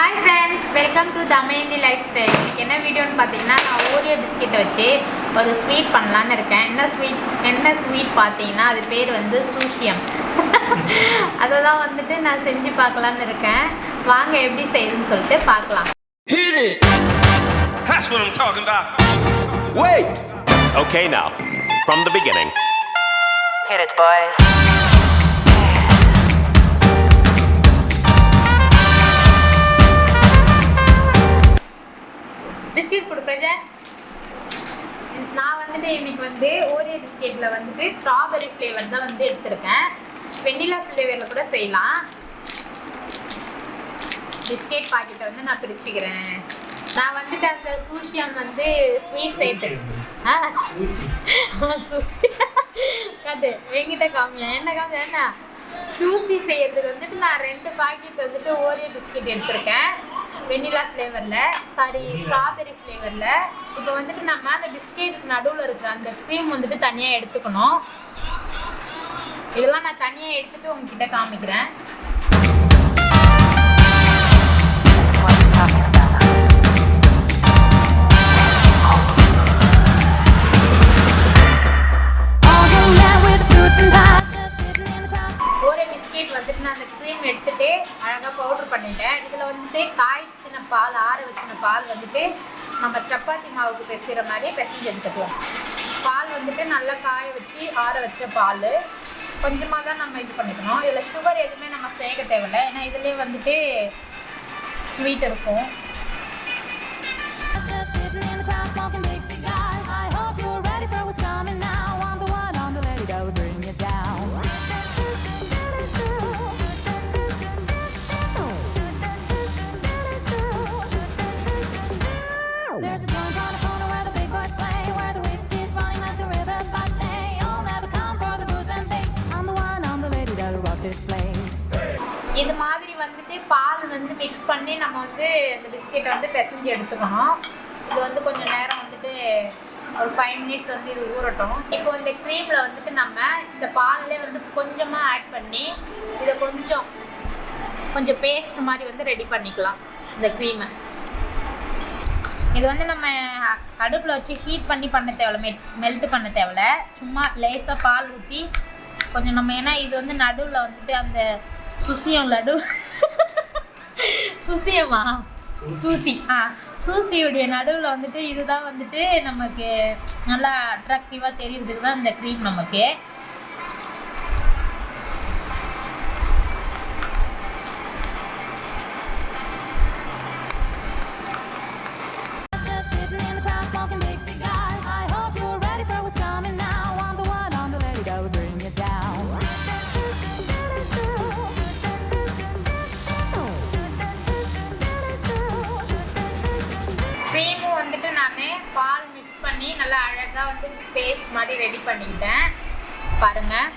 Hi friends, welcome to Dhamayathi lifestyle. இன்னைக்கு என்ன வீடியோன்னு பார்த்தீங்கன்னா நான் ஓரியோ பிஸ்கெட் வச்சு ஒரு ஸ்வீட் பண்ணலான்னு இருக்கேன். என்ன ஸ்வீட் பார்த்தீங்கன்னா அது பேர் வந்து சூஷியம். அதை தான் வந்துட்டு நான் செஞ்சு பார்க்கலான்னு இருக்கேன். வாங்க எப்படி செய்யுதுன்னு சொல்லிட்டு பார்க்கலாம். Hit it. That's what I'm talking about. Wait. Okay, now from the beginning. Hit it, boys. Biscuit கொடுக்குறேன். நான் வந்துட்டு இன்னைக்கு வந்து ஓரியோ பிஸ்கெட்டில் வந்துட்டு ஸ்ட்ராபெரி ஃப்ளேவர் தான் வந்து எடுத்திருக்கேன். வெண்ணிலா ஃப்ளேவரில் கூட செய்யலாம். பிஸ்கெட் பாக்கெட்டை வந்து நான் பிரிச்சுக்கிறேன். நான் வந்துட்டு அந்த சூஷியம் வந்து ஸ்வீட் சேர்த்து சூசி கட்டு என்கிட்ட காமியா என்ன காமியா என்ன சூசி செய்யறதுக்கு வந்துட்டு நான் 2 பாக்கெட் வந்துட்டு ஓரியோ பிஸ்கெட் எடுத்திருக்கேன். வெண்ணிலா ஃப்ளேவரில் ஸ்ட்ராபெரி ஃப்ளேவரில். இப்போ வந்துட்டு நம்ம அந்த பிஸ்கெட் நடுவில் இருக்கிற அந்த க்ரீம் வந்துட்டு தனியாக எடுத்துக்கணும். இதெல்லாம் நான் தனியாக எடுத்துகிட்டு உங்ககிட்ட காமிக்கிறேன். ஓரே பிஸ்கெட் வந்துட்டு நான் அந்த க்ரீம் எடுத்துகிட்டு அழகாக பவுடர் பண்ணிட்டேன். இதில் வந்துட்டு காய்ச்சின பால், ஆற வச்சின பால் வந்துட்டு நம்ம சப்பாத்தி மாவுக்கு பிசைகிற மாதிரி பிசைஞ்சு எடுத்துக்குவோம். பால் வந்துட்டு நல்லா காய வச்சு ஆற வச்ச பால் கொஞ்சமாக தான் நம்ம இது பண்ணிக்கணும். இதில் சுகர் எதுவுமே நம்ம சேர்க்க தேவையில்லை, ஏன்னா இதுலேயே வந்துட்டு ஸ்வீட் இருக்கும். இது மாதிரி வந்துட்டு பால் வந்து மிக்ஸ் பண்ணி நம்ம வந்து இந்த பிஸ்கெட்டை வந்து பிசைஞ்சு எடுத்துக்கணும். இது வந்து கொஞ்சம் நேரம் வந்துட்டு ஒரு 5 மினிட்ஸ் வந்து இது ஊறட்டும். இப்போ இந்த க்ரீமில் வந்துட்டு நம்ம இந்த பால்லே வந்து கொஞ்சமாக ஆட் பண்ணி இதை கொஞ்சம் பேஸ்ட் மாதிரி வந்து ரெடி பண்ணிக்கலாம். இந்த க்ரீமை இது வந்து நம்ம அடுப்பில் வச்சு ஹீட் பண்ணி பண்ண தேவையில்ல, மெல்ட் பண்ண தேவையில்ல. சும்மா லேசாக பால் ஊற்றி கொஞ்சம் நம்ம, ஏன்னா இது வந்து நடுவில் வந்துட்டு அந்த சூசியுடைய நடுவில் வந்துட்டு இதுதான் வந்துட்டு நமக்கு நல்லா அட்ராக்டிவாக தெரியுறதுக்கு தான் இந்த க்ரீம் நமக்கு. க்ரீமும் வந்துட்டு நான் பால் மிக்ஸ் பண்ணி நல்லா அழகாக வந்து பேஸ்ட் மாதிரி ரெடி பண்ணிக்கிட்டேன். பாருங்கள்,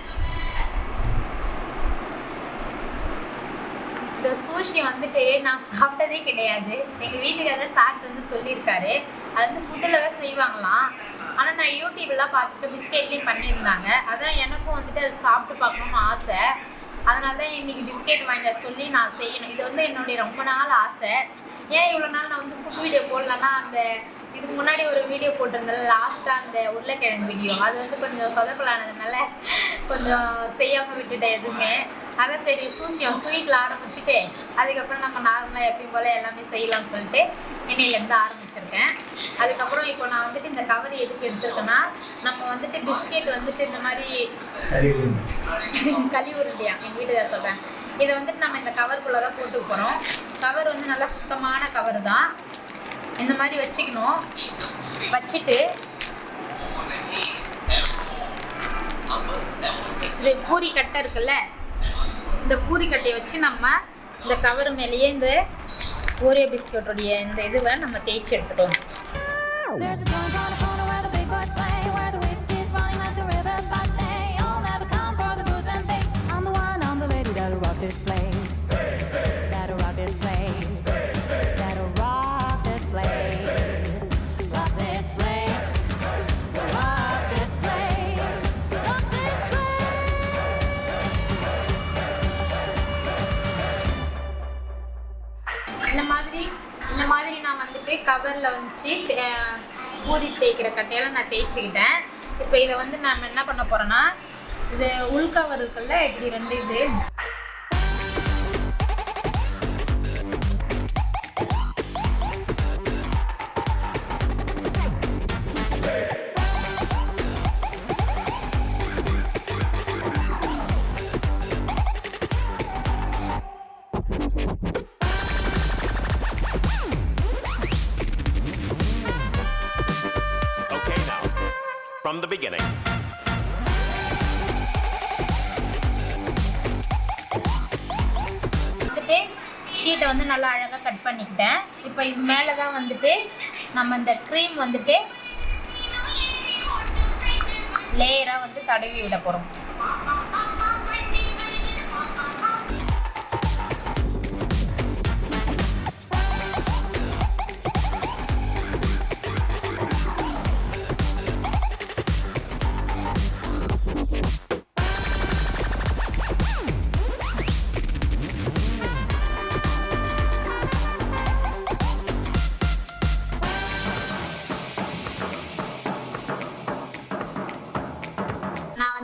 இந்த சூஷி வந்துட்டு நான் சாப்பிட்டதே கிடையாது. எங்கள் வீட்டுக்காரர் சாப்பிட்டு வந்து சொல்லியிருக்காரு. அது வந்து ஃபுட்டில் தான் செய்வாங்களாம். ஆனால் நான் யூடியூப்லாம் பார்த்துட்டு பிஸ்கெட்லேயும் பண்ணியிருந்தாங்க. அதான் எனக்கும் வந்துட்டு அது சாப்பிட்டு பார்க்கணும்னு ஆசை. அதனால தான் இன்றைக்கி பிஸ்கெட் வாங்கி சொல்லி நான் செய்யணும். இது வந்து என்னுடைய ரொம்ப நாள் ஆசை. ஏன் இவ்வளோ நாள் நான் வந்து ஃபுட் வீடியோ போடலன்னா, அந்த இதுக்கு முன்னாடி ஒரு வீடியோ போட்டிருந்தேன் லாஸ்ட்டாக, அந்த உருளைக்கிழங்கு வீடியோ, அது வந்து கொஞ்சம் சொதப்பலானதுனால கொஞ்சம் செய்யாமல் விட்டுட்டேன் எதுவுமே. அதான் சரி ஸ்வீட்டில் ஆரம்பிச்சுட்டு அதுக்கப்புறம் நம்ம நார்மலாக எப்பயும் போல் எல்லாமே செய்யலாம்னு சொல்லிட்டு இன்னையிலேருந்து ஆரம்பிச்சிருக்கேன். அதுக்கப்புறம் இப்போ நான் வந்துட்டு இந்த கவர் எதுக்கு எடுத்துருக்கேன்னா, நம்ம வந்துட்டு பிஸ்கெட் வந்துட்டு இந்த மாதிரி களி உருண்டையா எங்கள் வீட்டுக்கார சொல்கிறேன், இதை வந்துட்டு நம்ம இந்த கவருக்குள்ளே தான் போட்டுக்க போகிறோம். கவர் வந்து நல்லா சுத்தமான கவர் தான். இந்த மாதிரி வச்சுக்கணும். வச்சுட்டு இது பூரி கட்டை இருக்குல்ல, இந்த பூரி கட்டையை வச்சு நம்ம இந்த கவர் மேலேயே இந்த ஓரியோ பிஸ்கெட்டோடைய இந்த இதுவை நம்ம தேய்ச்சி எடுத்துட்டோம். இந்த மாதிரி நான் வந்துட்டு கவரில் வச்சு பூரி தேய்க்கிற கட்டையெல்லாம் நான் தேய்ச்சிக்கிட்டேன். இப்போ இதை வந்து நம்ம என்ன பண்ண போகிறோன்னா, இது உள்கவர் இருக்குல்ல, இப்படி 2 இது Okay, now, from the beginning. வந்துட்டு ஷீட்டை வந்து நல்லா அழகாக கட் பண்ணிக்கிட்டேன். இப்போ இது மேலே தான் வந்துட்டு நம்ம இந்த க்ரீம் வந்துட்டு லேயராக வந்து தடவி விட போகிறோம்.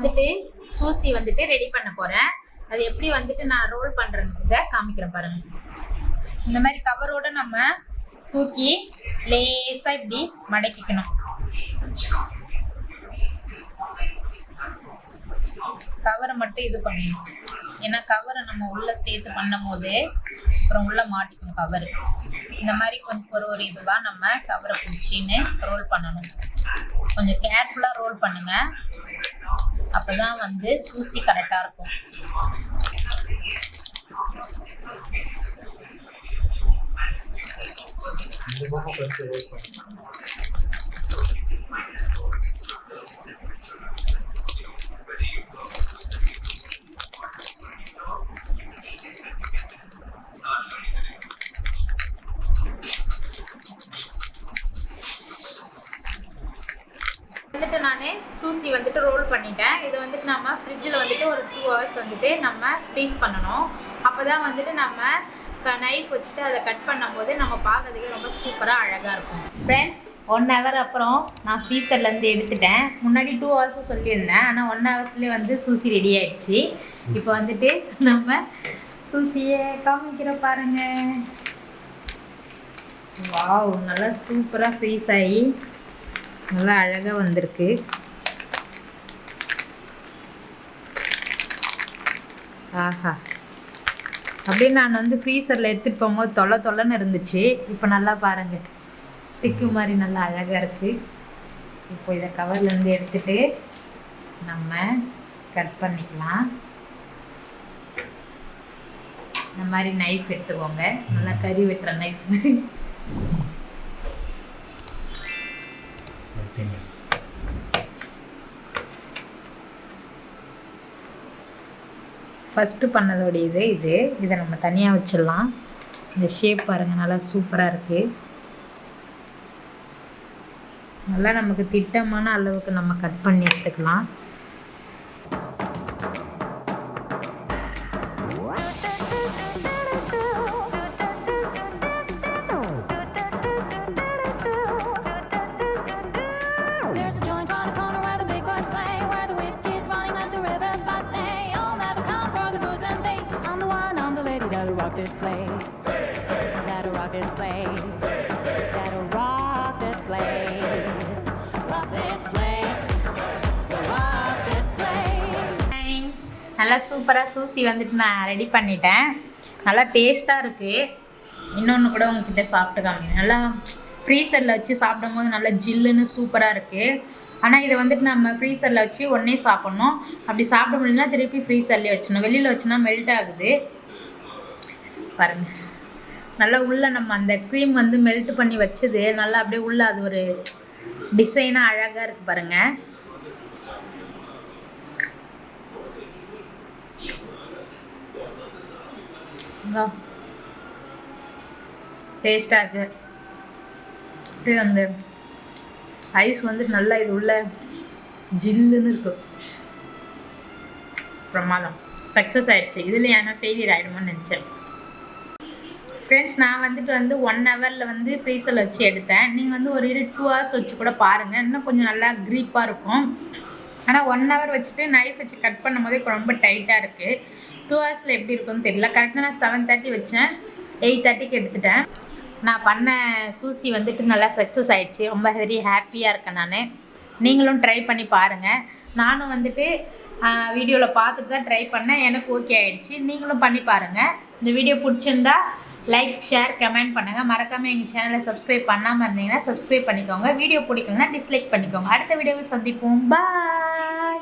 வந்துட்டு சூசி வந்துட்டு ரெடி பண்ண போறேன். அது எப்படி வந்துட்டு நான் ரோல் பண்றேன்றத காமிக்கிறேன் பாருங்க. இந்த மாதிரி கவரோட நம்ம தூக்கி லேசா இப்படி மடக்கிக்கணும். கவரை மட்டும் இது பண்ணணும், ஏன்னா கவரை நம்ம உள்ள சேர்த்து பண்ணும் போது அப்புறம் உள்ள மாட்டிக்கும் கவர். இந்த மாதிரி கொஞ்சம் ஒரு இதுவா நம்ம கவரை பிடிச்சின்னு ரோல் பண்ணணும். கொஞ்சம் கேர்ஃபுல்லா ரோல் பண்ணுங்க, அப்பதான் வந்து சூசி கரெக்டா இருக்கும். வந்துட்டு நான் சூசி வந்துட்டு ரோல் பண்ணிட்டேன். இது வந்துட்டு நம்ம ஃப்ரிட்ஜில் வந்துட்டு ஒரு 2 hours வந்துட்டு நம்ம ஃப்ரீஸ் பண்ணணும். அப்போ தான் வந்துட்டு நம்ம நைஃப் வச்சுட்டு அதை கட் பண்ணும்போது நம்ம பார்க்கறதுக்கு ரொம்ப சூப்பராக அழகாக இருக்கும். ஃப்ரெண்ட்ஸ், 1 hour அப்புறம் நான் ஃப்ரீசர்லேருந்து எடுத்துட்டேன். முன்னாடி 2 hours சொல்லியிருந்தேன், ஆனால் 1 hourஸ்லேயே வந்து சூசி ரெடி ஆகிடுச்சு. இப்போ வந்துட்டு நம்ம சூசியை காமிக்கிற பாருங்க. வாவ், நல்லா சூப்பராக ஃப்ரீஸ் ஆகி நல்லா அழகாக வந்திருக்கு. ஆஹா, அப்படியே நான் வந்து ஃப்ரீசரில் எடுத்துகிட்டு போகும்போது தொல்லைன்னு இருந்துச்சு. இப்போ நல்லா பாருங்கள், ஸ்டிக்கு மாதிரி நல்லா அழகாக இருக்குது. இப்போ இதை கவர்லேருந்து எடுத்துகிட்டு நம்ம கட் பண்ணிக்கலாம். இந்த மாதிரி நைஃப் எடுத்துக்கோங்க, நல்லா கறி வெட்டுற நைஃப். ஃபஸ்ட்டு பண்ணதோடைய இதை நம்ம தனியாக வச்சிடலாம். இந்த ஷேப் பாருங்கள், நல்லா சூப்பராக இருக்குது. நல்லா நமக்கு திட்டமான அளவுக்கு நம்ம கட் பண்ணி எடுத்துக்கலாம். This place, that'll rock this place, that'll rock this place, rock this place, rock this place. நல்லா சூப்பராக சூசி வந்துட்டு நான் ரெடி பண்ணிட்டேன். நல்லா டேஸ்ட்டாக இருக்குது. இன்னொன்று கூட உங்ககிட்ட சாப்பிட்டு காமிக்கிறேன். நல்லா ஃப்ரீசரில் வச்சு சாப்பிடும் போது நல்லா ஜில்லுன்னு சூப்பராக இருக்குது. ஆனால் இதை வந்துட்டு நம்ம ஃப்ரீசரில் வச்சு உடனே சாப்பிட்ணும். அப்படி சாப்பிட முடியலன்னா திருப்பி ஃப்ரீசர்லேயே வச்சிடணும். வெளியில் வச்சுன்னா மெல்ட் ஆகுது பாருங்கள். நல்லா உள்ளே நம்ம அந்த க்ரீம் வந்து மெல்ட் பண்ணி வச்சது நல்லா அப்படியே உள்ளே அது ஒரு டிசைனாக அழகாக இருக்குது பாருங்கள். டேஸ்டாக இது அந்த ஐஸ் வந்துட்டு நல்லா இது உள்ள ஜில்லுன்னு இருக்கு. பிரமாதம், சக்ஸஸ் ஆகிடுச்சு. இதில் ஏன்னா ஃபெயிலியர் ஆகிடுமோன்னு நினச்சேன். ஃப்ரெண்ட்ஸ் நான் வந்துட்டு 1 ஹவரில் ஃப்ரீசரில் வச்சு எடுத்தேன். நீங்கள் ஒரு 2 ஹவர்ஸ் வச்சு கூட பாருங்கள், இன்னும் கொஞ்சம் நல்லா க்ரீப்பாக இருக்கும். ஆனால் 1 ஹவர் வச்சுட்டு நைஃப் வச்சு கட் பண்ணும் போதே ரொம்ப டைட்டாக இருக்குது. 2 ஹவர்ஸில் எப்படி இருக்குன்னு தெரியல. கரெக்டாக நான் 7:30 வச்சேன், 8:30க்கு எடுத்துட்டேன். நான் பண்ண சூசி நல்லா சக்ஸஸ் ஆகிடுச்சு. ரொம்ப வெரி ஹாப்பியாக இருக்கேன் நான். நீங்களும் ட்ரை பண்ணி பாருங்கள். நானும் வீடியோவில் பார்த்துட்டு தான் ட்ரை பண்ணேன், எனக்கு ஓகே ஆகிடுச்சு. நீங்களும் பண்ணி பாருங்கள். இந்த வீடியோ பிடிச்சிருந்தா லைக், ஷேர், கமெண்ட் பண்ணுங்கள். மறக்காமல் எங்கள் சேனலை சப்ஸ்கிரைப் பண்ணாமல் இருந்தீங்கன்னா சப்ஸ்கிரைப் பண்ணிக்கோங்க. வீடியோ பிடிக்கலன்னா டிஸ்லைக் பண்ணிக்கோங்க. அடுத்த வீடியோவில் சந்திப்போம். பாய்.